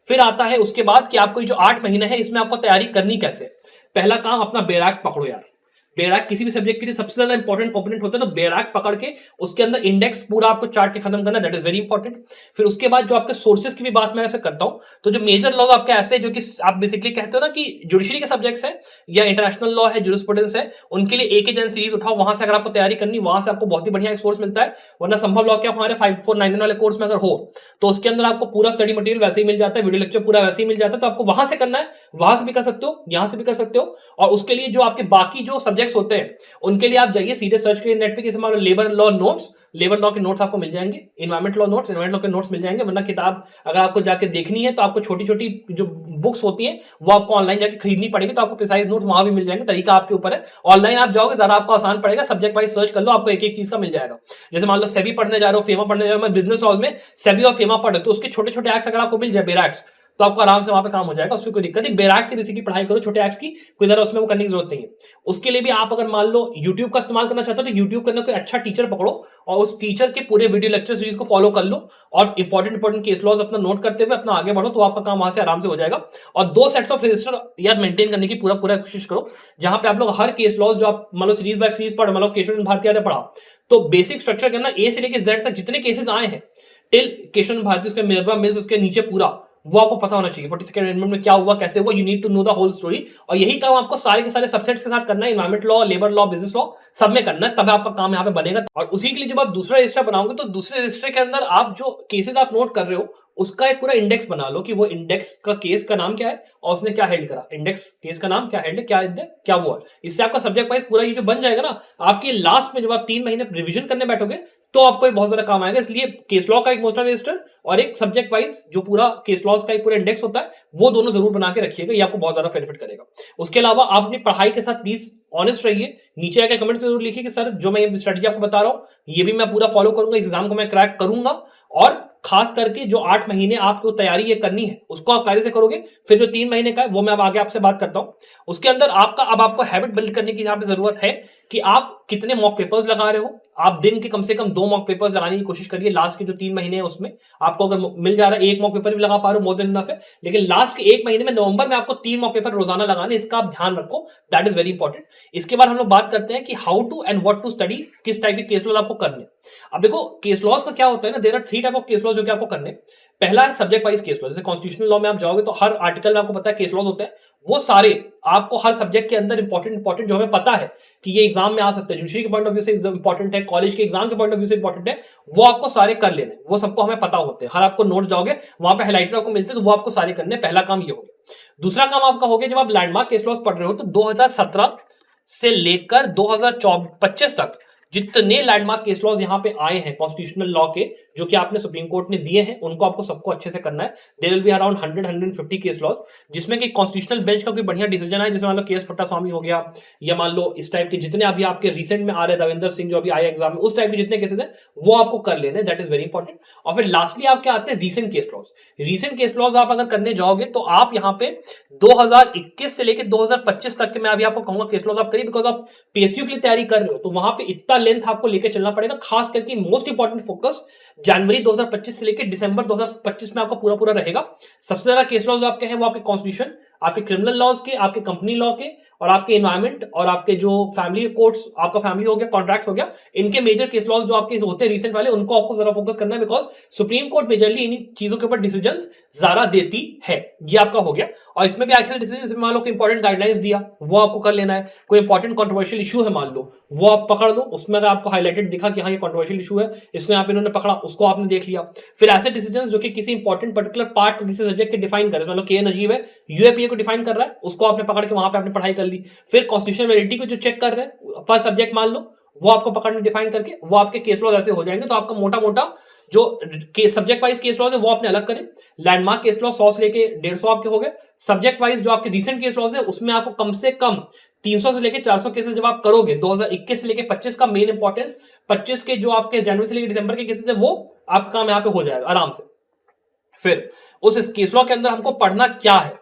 फिर आता है उसके बाद कि आपको जो 8 महीने है, इसमें आपको तैयारी करनी कैसे। पहला काम, अपना बैराक पकड़ो यार। बैराक किसी भी सब्जेक्ट के लिए सबसे ज्यादा इंपॉर्टेंट कंपोनेंट होता है, तो बैराक पकड़ के उसके अंदर इंडेक्स पूरा आपको चार्ट के खत्म करना, दैट इज वेरी इंपॉर्टेंट। फिर उसके बाद जो आपके सोर्सेज की भी बात मैं ऐसे करता हूं, तो जो मेजर लॉ आपके ऐसे जो कि आप बेसिकली कहते हो ना कि जुडिशरी के सब्जेक्ट्स है या इंटरनेशनल लॉ है, जूरिस्प्रूडेंस है, उनके लिए एक एजेंट सीरीज उठाओ। वहां से अगर आपको तैयारी करनी, वहां से आपको बहुत ही बढ़िया एक सोर्स मिलता है। वरना संभव लॉ के आप हमारे 5499 वाले कोर्स में अगर हो, तो उसके अंदर आपको पूरा स्टडी मटेरियल वैसे ही मिल जाता है, वीडियो लेक्चर पूरा वैसे ही मिल जाता है। तो आपको वहां से करना है, वहां से भी कर सकते हो, यहां से भी कर सकते हो। और उसके लिए जो आपके बाकी जो सब्जेक्ट्स होते हैं, उनके लिए आप जाइए सीधे सर्च करिए नेट पे, जैसे मान लो labour law notes, labour law के नोट्स आपको मिल जाएंगे। Environment law notes, environment law के नोट्स मिल जाएंगे। वरना किताब अगर आपको जाके देखनी है, तो आपको छोटी छोटी जो बुक्स होती हैं वो आपको ऑनलाइन जाके खरीदनी पड़ेगी, तो आपको प्रिसाइज नोट्स वहां भी मिल जाएंगे। तरीका आपके ऊपर है। ऑनलाइन आप जाओगे ज्यादा आपको आसान पड़ेगा, सब्जेक्ट वाइज सर्च कर लो, आपको एक एक चीज का मिल जाएगा। जैसे मान लो सेबी पढ़ने जा रहे हो, फेमा पढ़ने जा रहे हो, मैं बिजनेस लॉ में सेबी और फेमा पढ़, तो उसके छोटे छोटे एक्ट्स अगर आपको मिल जाए, बेरा एक्ट्स, तो आपको आराम से वहां पे काम हो जाएगा, उसमें कोई दिक्कत नहीं। बेराक से बेसिकली पढ़ाई करो, छोटे एक्ट्स की कोई ज्यादा उसमें वो करने की जरूरत नहीं है। उसके लिए भी आप अगर मान लो YouTube का इस्तेमाल करना चाहते हो, तो YouTube के अंदर कोई अच्छा टीचर पकड़ो और उस टीचर के पूरे वीडियो लेक्चर सीरीज को फॉलो कर लो और इंपॉर्टेंट केस लॉज अपना नोट करते हुए अपना आगे बढ़ो, तो आपका काम वहां से आराम से हो जाएगा। और 2 सेट्स ऑफ रजिस्टर यार मेंटेन करने की पूरा कोशिश करो, जहां पे आप लोग हर केस लॉज जो आप मान लो सीरीज बाय सीरीज पढ़, मतलब केशव भारती ने पढ़ा, तो बेसिक स्ट्रक्चर के अंदर ए से लेकर जेड तक जितने केसेस आए हैं टिल केशव भारती, उसके मिनर्वा मिल्स, उसके नीचे पूरा वो आपको पता होना चाहिए। 42nd अमेंडमेंट में क्या हुआ, कैसे हुआ, you need to know the whole story. और यही काम आपको सारे के सारे सबसेट्स के साथ करना है, environment law, labour law, business law, सब में करना है, तब आपका काम यहाँ पे बनेगा। और उसी के लिए जब आप दूसरा रजिस्टर बनाओगे, तो दूसरे रजिस्टर के अंदर आप जो केसेस आप नोट कर रहे हो, उसका एक पूरा इंडेक्स बना लो कि वो इंडेक्स का केस का नाम क्या है और उसने क्या हेल्ड करा। इंडेक्स केस का नाम क्या हेल्ड, क्या हुआ। इससे आपका सब्जेक्ट वाइज पूरा ये जो बन जाएगा ना, आपके लास्ट में जब आप 3 महीने रिवीजन करने बैठोगे, तो आपको बहुत ज्यादा काम आएगा। इसलिए केस लॉ का एक मोस्टर रजिस्टर और एक सब्जेक्ट वाइज जो पूरा केस लॉज का एक पूरा इंडेक्स होता है, वो दोनों जरूर बना के रखिएगा, ये आपको बहुत ज्यादा बेनिफिट करेगा। उसके अलावा आप अपनी पढ़ाई के साथ प्लीज ऑनेस्ट रहिए। नीचे आकर कमेंट्स में जरूर लिखिए कि सर जो मैं ये स्ट्रेटजी आपको बता रहा हूं, ये भी मैं पूरा फॉलो करूंगा, इस एग्जाम को मैं क्रैक करूंगा। और खास करके जो 8 महीने आपको तैयारी ये करनी है, उसको आप कार्य से करोगे। फिर जो 3 महीने का है, वो मैं अब आगे आपसे बात करता हूं। उसके अंदर आपको हैबिट बिल्ड करने की यहाँ पे जरूरत है कि आप कितने मॉक पेपर्स लगा रहे हो। आप दिन के कम से कम 2 मॉक पेपर्स लगाने की कोशिश करिए। लास्ट के जो 3 महीने हैं उसमें आपको अगर मिल जा रहा है 1 मॉक पेपर भी लगा पा रहे हो, मोर देन इनफ है। लेकिन लास्ट के 1 महीने में नवंबर में आपको 3 मॉक पेपर रोजाना लगाने, इसका आप ध्यान रखो, दैट इज वेरी इंपॉर्टेंट। इसके बाद हम लोग बात करते हैं कि how to and what to study, किस टाइप के केस लॉज आपको करने। अब देखो केस लॉज का क्या होता है ना, there are 3 type of case laws जो कि आपको करने। पहला है सब्जेक्ट वाइज केस लॉ। जैसे कॉन्स्टिट्यूशनल लॉ में आप जाओगे तो हर आर्टिकल में आपको पता है केस लॉज होते हैं, वो सारे आपको हर सब्जेक्ट के अंदर इंपॉर्टेंट जो हमें पता है कि ये एग्जाम में आ सकते हैं, जुडिशरी के पॉइंट ऑफ व्यू से इंपॉर्टेंट है, कॉलेज के एग्जाम के पॉइंट ऑफ व्यू से इंपॉर्टेंट है, वो आपको सारे कर लेने, वो सबको हमें पता होते हैं। हर आपको नोट्स जाओगे वहां पे हाइलाइटर आपको मिलते हैं, तो वो आपको सारे करने। पहला काम ये हो गया। दूसरा काम आपका हो गया, जब आप लैंडमार्क केस लॉज पढ़ रहे हो, तो 2017 से लेकर 2025 तक जितने लैंडमार्क केस लॉज यहाँ पे आए हैं कॉन्स्टिट्यूशनल लॉ के, जो कि आपने सुप्रीम कोर्ट ने दिए हैं, उनको आपको सबको अच्छे से करना है। There will be around 100-150 case laws, जिसमें कि कॉन्स्टिट्यूशनल बेंच का कोई बढ़िया डिसीजन है, जैसे मान लो केएस पट्टा स्वामी हो गया, या मान लो इस टाइप के जितने अभी आपके रिसेंट में आ रहे हैं, दविंदर सिंह जो अभी आए एग्जाम में, उस टाइप के जितने केसेस हैं वो आपको कर लेने, दैट इज वेरी इंपॉर्टेंट। और फिर लास्टली आप क्या आते हैं, recent case laws. Recent case laws आप अगर करने जाओगे तो आप यहाँ पे 2021 से लेकर 2025 तक के मैं अभी आपको कहूंगा केस लॉज आप करिए, बिकॉज आप पीएसयू के लिए तैयारी कर रहे हो, तो वहां पे इतना लेंथ आपको लेकर चलना पड़ेगा। खास करके मोस्ट इंपॉर्टेंट फोकस जनवरी 2025 से लेकर दिसंबर 2025 में आपका पूरा पूरा रहेगा। सबसे ज्यादा केस लॉज आपके हैं वो आपके कॉन्स्टिट्यूशन, आपके क्रिमिनल लॉज के, आपके कंपनी लॉ के, और आपके एनवायरमेंट, और आपके जो फैमिली कोर्ट्स, आपका फैमिली हो गया, कॉन्ट्रैक्ट्स हो गया, इनके मेजर केस लॉज जो आपके होते हैं रिसेंट वाले, उनको आपको जरा फोकस करना है, because supreme court majorly in चीजों के ऊपर डिसीजंस ज्यादा देती है। ये आपका हो गया। और इसमें भी आखिर डिसीजन, मान लो कोई इंपॉर्टेंट गाइडलाइंस दिया, वो आपको कर लेना है। कोई इंपॉर्टेंट कॉन्ट्रोवर्शियल इशू है मान लो, वो आप पकड़ लो, उसमें अगर आपको हाईलाइटेड दिखा कि हाँ ये कॉन्ट्रोवर्शियल इशू है, इसमें आप इन्होंने पकड़ा, उसको आपने देख लिया। फिर ऐसे डिसीजन जो कि किसी इंपॉर्टेंट पर्टिकुलर पार्ट किसी सब्जेक्ट के डिफाइन करे, मतलब के नजीब है यूएपीए को डिफाइन कर रहा है, उसको आपने पकड़ के वहां पे आपने पढ़ाई कर ली। फिर कॉन्स्टिट्यूशनल वैलिडिटी को जो चेक कर रहे हैं पर सब्जेक्ट मान लो, वो आपको पकड़ने डिफाइन करके वो आपके केस लॉज ऐसे हो जाएंगे। तो आपका मोटा मोटा जो सब्जेक्ट वाइज केस लॉज है वो आपने अलग करें। लैंडमार्क केस लॉज 100 से लेके 150 आपके हो गए। सब्जेक्ट वाइज जो आपके रिसेंट केस लॉज है उसमें आपको कम से कम 300 से लेके 400 केसेस जब आप करोगे 2021 से लेके 25 का मेन इंपॉर्टेंस, 25 के जो आपके जनवरी से लेके दिसंबर के केसेस है वो आपका काम यहाँ पे हो जाएगा आराम से। फिर उस केस लॉ के अंदर हमको पढ़ना क्या है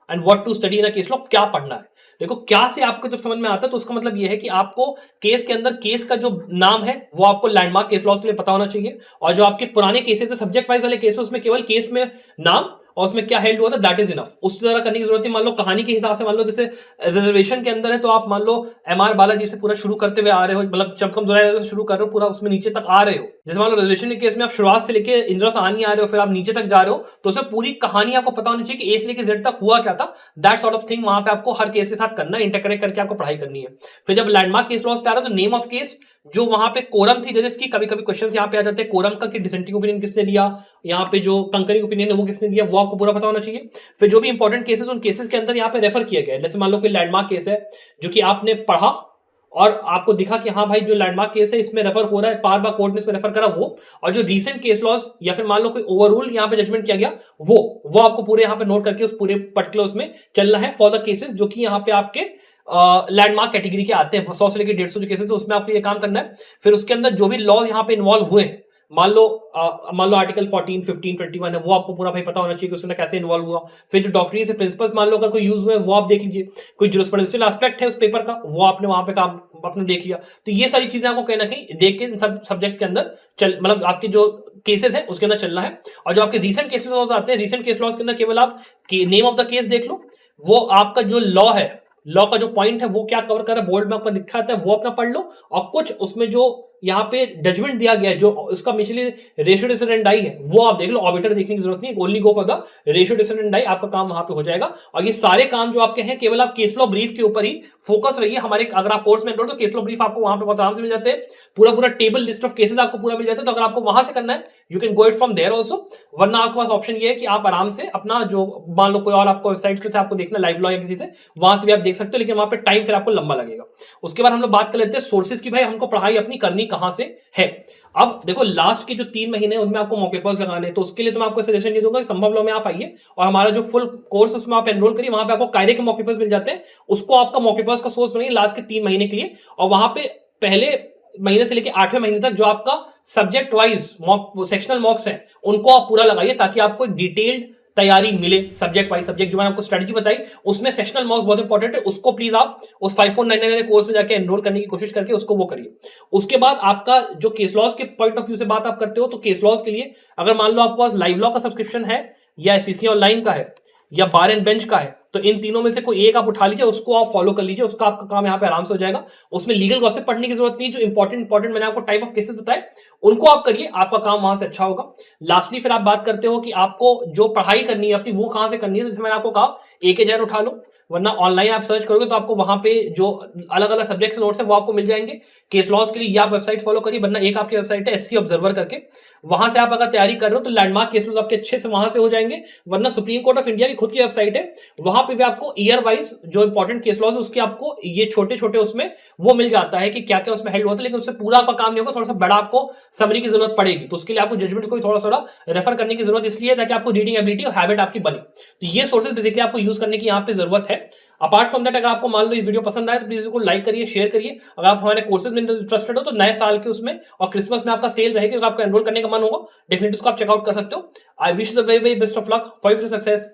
and what to study in a case law, क्या पढ़ना है। देखो क्या से आपको जब समझ में आता है तो उसका मतलब यह है कि आपको केस के अंदर केस का जो नाम है वो आपको लैंडमार्क केस लॉज के लिए पता होना चाहिए, और जो आपके पुराने केसेस है सब्जेक्ट वाइज वाले केसेस उसमें केवल केस में नाम और उसमें क्या हेल्ड हुआ था दैट इज इनफ। उससे ज्यादा करने की जरूरत नहीं। मान लो कहानी के हिसाब से, मान लो जैसे रिजर्वेशन के अंदर है तो आप मान लो एमआर बालाजी से पूरा शुरू करते हुए आ रहे हो, मतलब चमकम दुराया से शुरू कर रहे हो, पूरा उसमें नीचे तक आ रहे हो। जैसे मान लो रिजर्वेशन के केस में आप शुरुआत से लेके इंदिरा साहनी आ रहे हो, फिर आप नीचे तक जा रहे हो, तो उसमें पूरी कहानी आपको पता होनी चाहिए कि ए से लेके जेड तक हुआ क्या था। दैट सॉर्ट ऑफ थिंग वहां पे आपको हर केस के साथ करना है, इंटरकनेक्ट करके आपको पढ़ाई करनी है। फिर जब लैंडमार्क केस लॉज पे आ रहा है तो नेम ऑफ केस, जो वहां पे कोरम थी जजेस की, कभी कभी क्वेश्चन यहाँ पे आ जाते हैं कोरम का कि डिसेंटिंग ओपिनियन किसने दिया, यहाँ पे जो कंकरिंग ओपिनियन है वो किसने दिया, वो आपको पूरा पता होना चाहिए। फिर जो भी इंपॉर्टेंट केसेस उन केसेस के अंदर यहाँ पे रेफर किया गया है, जैसे मान लो कोई लैंडमार्क केस है जो कि आपने पढ़ा और आपको दिखा कि हाँ भाई जो लैंडमार्क केस है इसमें रेफर हो रहा है, बार बार कोर्ट ने इसको रेफर करा वो, और जो रीसेंट केस लॉज या फिर मान लो कोई ओवररूल यहाँ पे जजमेंट किया गया वो आपको पूरे यहाँ पे नोट करके उस पूरे पर्टिकुलर उसमें चलना है फॉर द केसेस जो कि यहाँ पे आपके लैंडमार्क कैटेगरी के आते हैं। 100 से लेकर 150 जो केसेस है उसमें आपको ये काम करना है। फिर उसके अंदर जो भी लॉज यहाँ पे इन्वॉल्व हुए हैं, मान लो आर्टिकल 14, 15, 21 है, वो आपको पूरा भाई पता होना चाहिए कि उसमें कैसे इन्वॉल्व हुआ। फिर जो डॉक्ट्रिन से प्रिंसिपल्स मान लो अगर कोई यूज हुए वो आप देख लीजिए। कोई ज्यूरिस्प्रूडेंशियल एस्पेक्ट है उस पेपर का वो आपने वहां पे काम अपने देख लिया। तो ये सारी चीजें आपको कहीं ना कहीं देख के सब सब्जेक्ट के अंदर चल, मतलब आपके जो केसेस है उसके अंदर चलना है। और जो आपके रीसेंट केस लॉज आते हैं, रीसेंट केस लॉज के अंदर केवल आप नेम ऑफ द केस देख लो, वो आपका जो लॉ है, लॉ का जो पॉइंट है वो क्या कवर कर रहा है, बोल्ड में आपको लिखा आता है वो अपना पढ़ लो। और कुछ उसमें जो यहाँ पे जजमेंट दिया गया है जो उसका मिशनली रेशियो डिसेंडेंट आई है वो आप देख लो। ऑबिटर देखने की जरूरत नहीं, only go for the ratio decidendi, आपका काम वहां पे हो जाएगा। और ये सारे काम जो आपके हैं केवल आप केस लॉ ब्रीफ के ऊपर ही फोकस रहिए। हमारे अगर आप कोर्स में एनरोल तो केस लॉ ब्रीफ आपको वहां पे बहुत आराम से मिल जाते हैं, पूरा टेबल लिस्ट ऑफ केसेस आपको पूरा मिल जाता है। तो अगर आपको वहां से करना है you can go it from there also, वरना आपके पास ऑप्शन ये है कि आप आराम से अपना जो मान लो कोई और आपको वेबसाइट से आपको देखना लाइव लॉ या किसी से, वहां से भी आप देख सकते हो, लेकिन वहां पे टाइम फिर आपको लंबा लगेगा। उसके बाद हम लोग बात कर लेते हैं सोर्सेज की, भाई हमको पढ़ाई अपनी करनी कहां से है। अब देखो लास्ट के जो 3 महीने उनमें आपको मॉक पेपर्स लगाने हैं, तो उसके लिए तो मैं आपको सजेशन नहीं दूंगा, संभव लॉ में आप आइए और हमारा जो फुल कोर्स उसमें आप एनरोल करिए, वहां पे आपको कायरे के मॉक पेपर्स मिल जाते हैं, उसको आपका मॉक पेपर्स का सोर्स बनिए लास्ट के 3 महीने के लिए। और वहां पे पहले महीने से लेकर 8वें महीने तक जो आपका सब्जेक्ट वाइज मॉक सेक्शनल मॉक्स हैं उनको आप पूरा लगाइए, ताकि आपको एक डिटेल्ड तैयारी मिले सब्जेक्ट वाइज। सब्जेक्ट जो मैंने आपको स्ट्रेटजी बताई उसमें सेक्शनल मॉक्स बहुत इंपॉर्टेंट है, उसको प्लीज आप उस 5499 कोर्स में जाके एनरोल करने की कोशिश करके उसको वो करिए। उसके बाद आपका जो केस लॉज के पॉइंट ऑफ व्यू से बात आप करते हो, तो केस लॉज के लिए अगर मान लो आपके पास लाइव लॉ का सब्सक्रिप्शन है या एससीसी ऑनलाइन का है या बार एंड बेंच का है, तो इन तीनों में से कोई एक आप उठा लीजिए, उसको आप फॉलो कर लीजिए, उसका आपका काम यहाँ पे आराम से हो जाएगा। उसमें लीगल गॉसिप पढ़ने की जरूरत नहीं, जो इंपॉर्टेंट मैंने आपको टाइप ऑफ केसेस बताए उनको आप करिए, आपका काम वहां से अच्छा होगा। लास्टली फिर आप बात करते हो कि आपको जो पढ़ाई करनी है अपनी वो कहां से करनी है, तो जैसे मैंने आपको कहा एक जैन उठा लो, वरना ऑनलाइन आप सर्च करोगे तो आपको वहां पे जो अलग अलग सब्जेक्ट्स नोट्स है वो आपको मिल जाएंगे। केस लॉज के लिए ये आप वेबसाइट फॉलो करिए, वरना एक आपकी वेबसाइट है SC ऑब्जर्वर करके, वहां से आप अगर तैयारी कर रहे हो तो लैंडमार्क केस लॉज आपके अच्छे से वहां से हो जाएंगे। वरना सुप्रीम कोर्ट ऑफ इंडिया की खुद की वेबसाइट है, वहां पे भी आपको ईयर वाइज जो इंपॉर्टेंट केस लॉज उसके आपको ये छोटे छोटे उसमें वो मिल जाता है कि क्या क्या उसमें हेल्ड होता है, लेकिन उससे पूरा आपका काम नहीं होगा, थोड़ा सा बड़ा आपको समरी की जरूरत पड़ेगी। तो उसके लिए आपको जजमेंट को थोड़ा सा रेफर करने की जरूरत इसलिए है ताकि आपको रीडिंग एबिलिटी और हैबिट आपकी बने। तो ये सोर्सेज बेसिकली आपको यूज करने की यहाँ पे जरूरत है। अपार्ट फ्रॉम दैट, अगर आपको मान लो ये वीडियो पसंद आए तो प्लीज इसको लाइक करिए, शेयर करिए। अगर आप हमारे कोर्सेज में इंटरेस्टेड हो तो नए साल के उसमें और क्रिसमस में आपका सेल रहेगी, अगर आपको एनरोल करने का मन होगा डेफिनेटली उसको आप चेकआउट कर सकते हो। I wish the very very best of luck for your success.